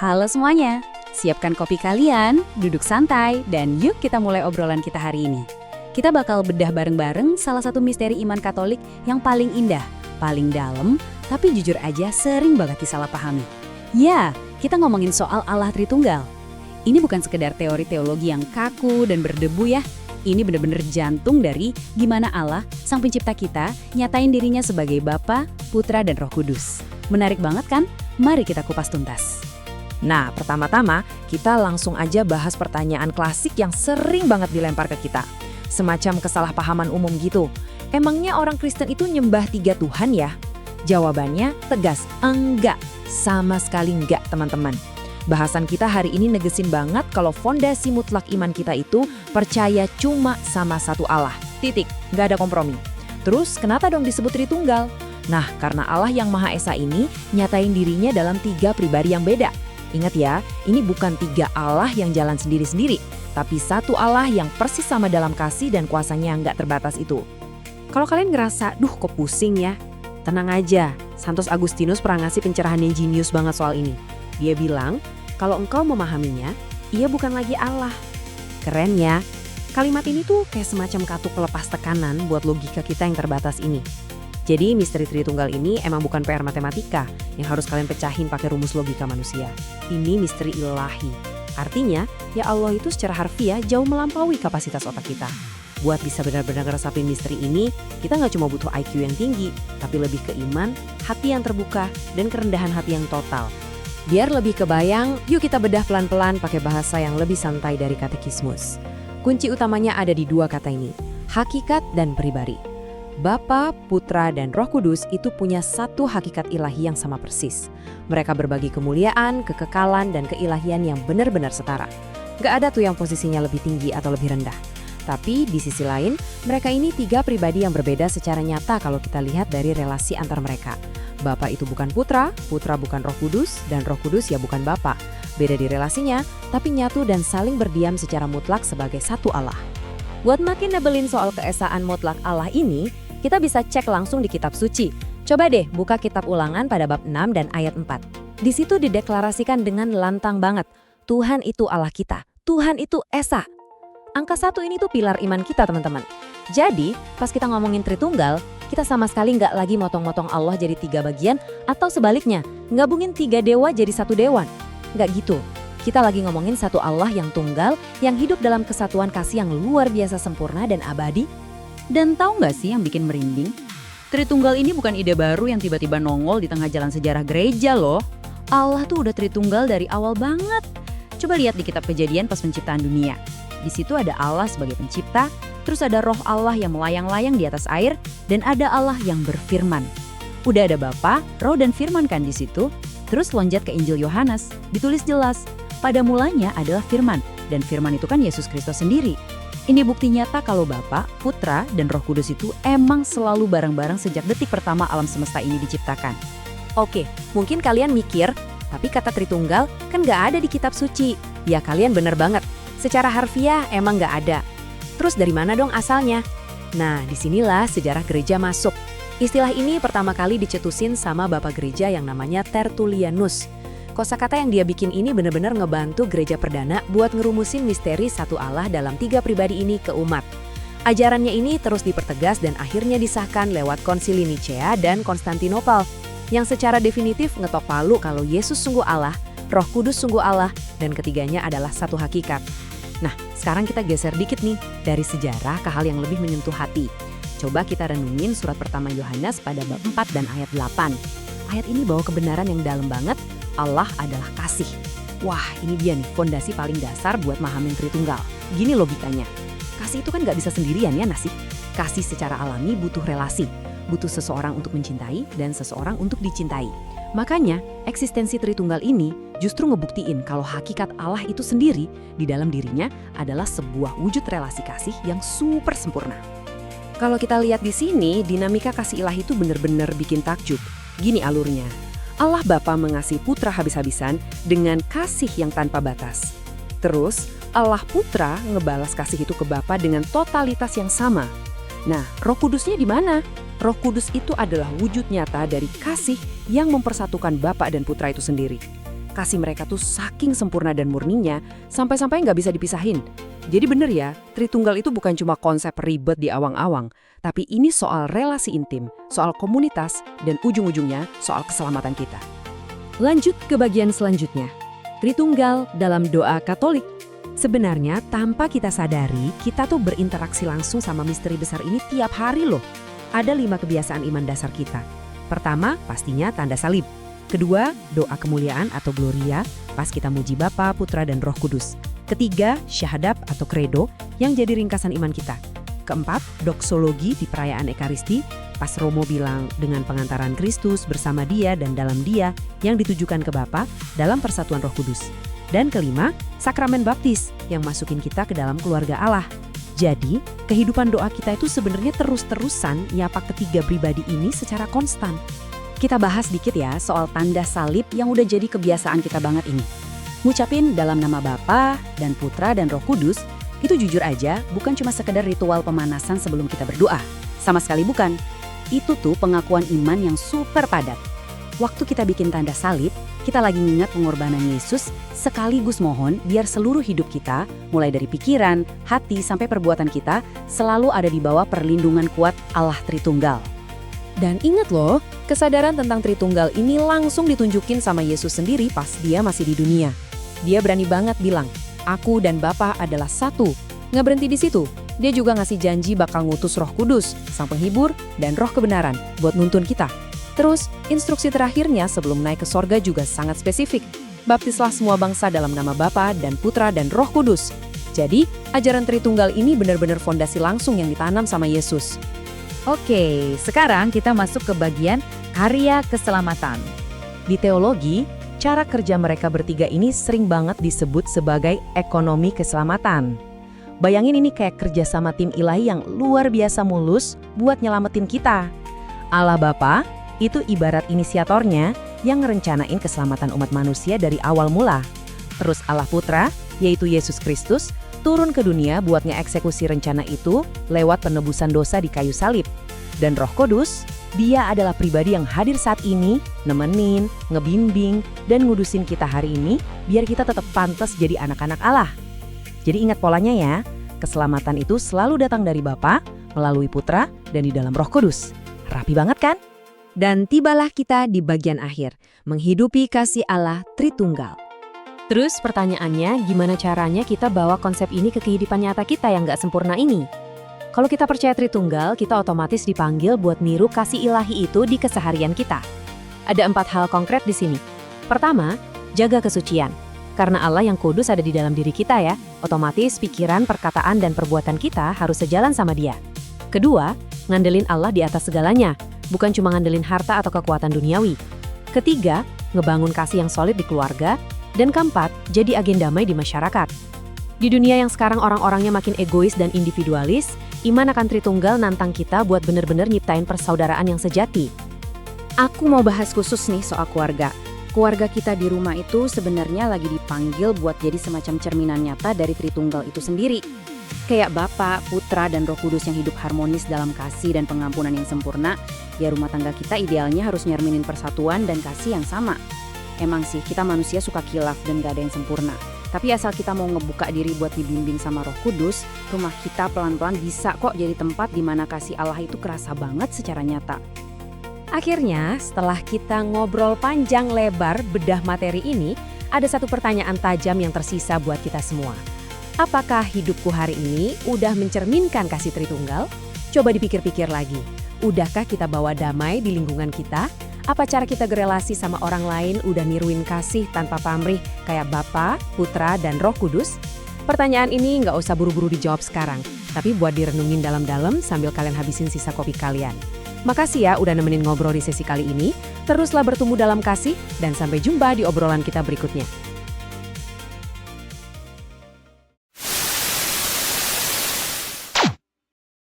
Halo semuanya, siapkan kopi kalian, duduk santai, dan yuk kita mulai obrolan kita hari ini. Kita bakal bedah bareng-bareng salah satu misteri iman Katolik yang paling indah, paling dalam, tapi jujur aja sering banget disalahpahami. Ya, kita ngomongin soal Allah Tritunggal. Ini bukan sekedar teori teologi yang kaku dan berdebu ya. Ini benar-benar jantung dari gimana Allah, Sang Pencipta kita, nyatain dirinya sebagai Bapa, Putra, dan Roh Kudus. Menarik banget kan? Mari kita kupas tuntas. Nah, pertama-tama kita langsung aja bahas pertanyaan klasik yang sering banget dilempar ke kita. Semacam kesalahpahaman umum gitu. Emangnya orang Kristen itu nyembah 3 Tuhan ya? Jawabannya tegas, enggak. Sama sekali enggak, teman-teman. Bahasan kita hari ini negesin banget kalau fondasi mutlak iman kita itu percaya cuma sama satu Allah. Titik, nggak ada kompromi. Terus kenapa dong disebut Tritunggal? Nah, karena Allah yang Maha Esa ini nyatain dirinya dalam 3 pribadi yang beda. Ingat ya, ini bukan 3 Allah yang jalan sendiri-sendiri, tapi satu Allah yang persis sama dalam kasih dan kuasanya yang nggak terbatas itu. Kalau kalian ngerasa, duh kok pusing ya, tenang aja. Santos Agustinus pernah ngasih pencerahan yang jenius banget soal ini. Dia bilang, kalau engkau memahaminya, ia bukan lagi Allah. Keren ya? Kalimat ini tuh kayak semacam katu pelepas tekanan buat logika kita yang terbatas ini. Jadi misteri Tritunggal ini emang bukan PR matematika yang harus kalian pecahin pakai rumus logika manusia. Ini misteri ilahi. Artinya, ya Allah itu secara harfiah jauh melampaui kapasitas otak kita. Buat bisa benar-benar ngeresapin misteri ini, kita nggak cuma butuh IQ yang tinggi, tapi lebih ke iman, hati yang terbuka, dan kerendahan hati yang total. Biar lebih kebayang, yuk kita bedah pelan-pelan pakai bahasa yang lebih santai dari katekismus. Kunci utamanya ada di 2 kata ini, hakikat dan pribadi. Bapa, Putra, dan Roh Kudus itu punya satu hakikat ilahi yang sama persis. Mereka berbagi kemuliaan, kekekalan, dan keilahian yang benar-benar setara. Gak ada tuh yang posisinya lebih tinggi atau lebih rendah. Tapi di sisi lain, mereka ini 3 pribadi yang berbeda secara nyata kalau kita lihat dari relasi antar mereka. Bapa itu bukan Putra, Putra bukan Roh Kudus, dan Roh Kudus ya bukan Bapa. Beda di relasinya, tapi nyatu dan saling berdiam secara mutlak sebagai satu Allah. Buat makin nebelin soal keesaan mutlak Allah ini, kita bisa cek langsung di kitab suci. Coba deh buka kitab Ulangan pada bab 6 dan ayat 4. Di situ dideklarasikan dengan lantang banget, Tuhan itu Allah kita, Tuhan itu Esa. Angka 1 ini tuh pilar iman kita teman-teman. Jadi pas kita ngomongin Tritunggal, kita sama sekali nggak lagi motong-motong Allah jadi 3 bagian atau sebaliknya, gabungin 3 dewa jadi 1 dewan. Nggak gitu. Kita lagi ngomongin satu Allah yang tunggal, yang hidup dalam kesatuan kasih yang luar biasa sempurna dan abadi. Dan tahu nggak sih yang bikin merinding? Tritunggal ini bukan ide baru yang tiba-tiba nongol di tengah jalan sejarah gereja loh. Allah tuh udah Tritunggal dari awal banget. Coba lihat di kitab Kejadian pas penciptaan dunia. Di situ ada Allah sebagai pencipta, terus ada roh Allah yang melayang-layang di atas air, dan ada Allah yang berfirman. Udah ada Bapa, Roh, dan Firman kan di situ. Terus loncat ke Injil Yohanes, ditulis jelas. Pada mulanya adalah Firman, dan Firman itu kan Yesus Kristus sendiri. Ini bukti nyata kalau Bapa, Putra, dan Roh Kudus itu emang selalu bareng-bareng sejak detik pertama alam semesta ini diciptakan. Oke, mungkin kalian mikir, tapi kata Tritunggal kan nggak ada di kitab suci. Ya kalian bener banget, secara harfiah emang nggak ada. Terus dari mana dong asalnya? Nah, disinilah sejarah gereja masuk. Istilah ini pertama kali dicetusin sama bapak gereja yang namanya Tertullianus. Kosakata yang dia bikin ini benar-benar ngebantu gereja perdana buat ngerumusin misteri satu Allah dalam 3 pribadi ini ke umat. Ajarannya ini terus dipertegas dan akhirnya disahkan lewat Konsili Nicea dan Konstantinopel, yang secara definitif ngetok palu kalau Yesus sungguh Allah, Roh Kudus sungguh Allah, dan ketiganya adalah satu hakikat. Nah, sekarang kita geser dikit nih dari sejarah ke hal yang lebih menyentuh hati. Coba kita renungin surat pertama Yohanes pada bab 4 dan ayat 8. Ayat ini bawa kebenaran yang dalam banget, Allah adalah kasih. Wah, ini dia nih fondasi paling dasar buat mahamin Tritunggal. Gini logikanya, kasih itu kan gak bisa sendirian ya Nasi. Kasih secara alami butuh relasi, butuh seseorang untuk mencintai dan seseorang untuk dicintai. Makanya, eksistensi Tritunggal ini justru ngebuktiin kalau hakikat Allah itu sendiri di dalam dirinya adalah sebuah wujud relasi kasih yang super sempurna. Kalau kita lihat di sini, dinamika kasih ilahi itu benar-benar bikin takjub. Gini alurnya, Allah Bapa mengasihi Putra habis-habisan dengan kasih yang tanpa batas. Terus, Allah Putra ngebalas kasih itu ke Bapa dengan totalitas yang sama. Nah, Roh Kudusnya di mana? Roh Kudus itu adalah wujud nyata dari kasih yang mempersatukan Bapa dan Putra itu sendiri. Kasih mereka tuh saking sempurna dan murninya, sampai-sampai nggak bisa dipisahin. Jadi bener ya, Tritunggal itu bukan cuma konsep ribet di awang-awang, tapi ini soal relasi intim, soal komunitas, dan ujung-ujungnya soal keselamatan kita. Lanjut ke bagian selanjutnya. Tritunggal dalam doa Katolik. Sebenarnya tanpa kita sadari, kita tuh berinteraksi langsung sama misteri besar ini tiap hari loh. Ada 5 kebiasaan iman dasar kita. Pertama, pastinya tanda salib. Kedua, doa kemuliaan atau gloria, pas kita muji Bapa, Putra, dan Roh Kudus. Ketiga, syahadat atau kredo, yang jadi ringkasan iman kita. Keempat, doksologi di perayaan Ekaristi, pas Romo bilang dengan pengantaran Kristus bersama Dia dan dalam Dia yang ditujukan ke Bapa dalam persatuan Roh Kudus. Dan kelima, sakramen baptis yang masukin kita ke dalam keluarga Allah. Jadi, kehidupan doa kita itu sebenarnya terus-terusan nyapa ketiga pribadi ini secara konstan. Kita bahas dikit ya soal tanda salib yang udah jadi kebiasaan kita banget ini. Ngucapin dalam nama Bapa dan Putra dan Roh Kudus, itu jujur aja bukan cuma sekedar ritual pemanasan sebelum kita berdoa. Sama sekali bukan. Itu tuh pengakuan iman yang super padat. Waktu kita bikin tanda salib, kita lagi ngingat pengorbanan Yesus, sekaligus mohon biar seluruh hidup kita, mulai dari pikiran, hati, sampai perbuatan kita, selalu ada di bawah perlindungan kuat Allah Tritunggal. Dan ingat loh, kesadaran tentang Tritunggal ini langsung ditunjukin sama Yesus sendiri pas dia masih di dunia. Dia berani banget bilang, aku dan Bapa adalah satu. Nggak berhenti di situ, dia juga ngasih janji bakal ngutus Roh Kudus, sang penghibur dan roh kebenaran buat nuntun kita. Terus, instruksi terakhirnya sebelum naik ke sorga juga sangat spesifik. Baptislah semua bangsa dalam nama Bapa dan Putra dan Roh Kudus. Jadi, ajaran Tritunggal ini benar-benar fondasi langsung yang ditanam sama Yesus. Oke, sekarang kita masuk ke bagian karya keselamatan. Di teologi, cara kerja mereka bertiga ini sering banget disebut sebagai ekonomi keselamatan. Bayangin ini kayak kerja sama tim ilahi yang luar biasa mulus buat nyelamatin kita. Allah Bapa itu ibarat inisiatornya yang ngerencanain keselamatan umat manusia dari awal mula. Terus Allah Putra, yaitu Yesus Kristus, turun ke dunia buat ngeeksekusi rencana itu lewat penebusan dosa di kayu salib. Dan Roh Kudus, dia adalah pribadi yang hadir saat ini, nemenin, ngebimbing, dan ngudusin kita hari ini biar kita tetap pantas jadi anak-anak Allah. Jadi ingat polanya ya, keselamatan itu selalu datang dari Bapa, melalui Putra, dan di dalam Roh Kudus. Rapi banget kan? Dan tibalah kita di bagian akhir, menghidupi kasih Allah Tritunggal. Terus pertanyaannya, gimana caranya kita bawa konsep ini ke kehidupan nyata kita yang gak sempurna ini? Kalau kita percaya Tritunggal, kita otomatis dipanggil buat niru kasih ilahi itu di keseharian kita. Ada 4 hal konkret di sini. Pertama, jaga kesucian. Karena Allah yang kudus ada di dalam diri kita ya, otomatis pikiran, perkataan, dan perbuatan kita harus sejalan sama Dia. Kedua, ngandelin Allah di atas segalanya, bukan cuma ngandelin harta atau kekuatan duniawi. Ketiga, ngebangun kasih yang solid di keluarga. Dan keempat, jadi agen damai di masyarakat. Di dunia yang sekarang orang-orangnya makin egois dan individualis, iman akan Tritunggal nantang kita buat bener-bener nyiptain persaudaraan yang sejati. Aku mau bahas khusus nih soal keluarga. Keluarga kita di rumah itu sebenarnya lagi dipanggil buat jadi semacam cerminan nyata dari Tritunggal itu sendiri. Kayak Bapa, Putra, dan Roh Kudus yang hidup harmonis dalam kasih dan pengampunan yang sempurna, ya rumah tangga kita idealnya harus nyerminin persatuan dan kasih yang sama. Emang sih kita manusia suka khilaf dan gak ada yang sempurna. Tapi asal kita mau ngebuka diri buat dibimbing sama Roh Kudus, rumah kita pelan-pelan bisa kok jadi tempat di mana kasih Allah itu kerasa banget secara nyata. Akhirnya, setelah kita ngobrol panjang lebar bedah materi ini, ada satu pertanyaan tajam yang tersisa buat kita semua. Apakah hidupku hari ini udah mencerminkan kasih Tritunggal? Coba dipikir-pikir lagi. Udahkah kita bawa damai di lingkungan kita? Apa cara kita berelasi sama orang lain udah niruin kasih tanpa pamrih kayak Bapa, Putra, dan Roh Kudus? Pertanyaan ini nggak usah buru-buru dijawab sekarang, tapi buat direnungin dalam-dalam sambil kalian habisin sisa kopi kalian. Makasih ya udah nemenin ngobrol di sesi kali ini. Teruslah bertumbuh dalam kasih dan sampai jumpa di obrolan kita berikutnya.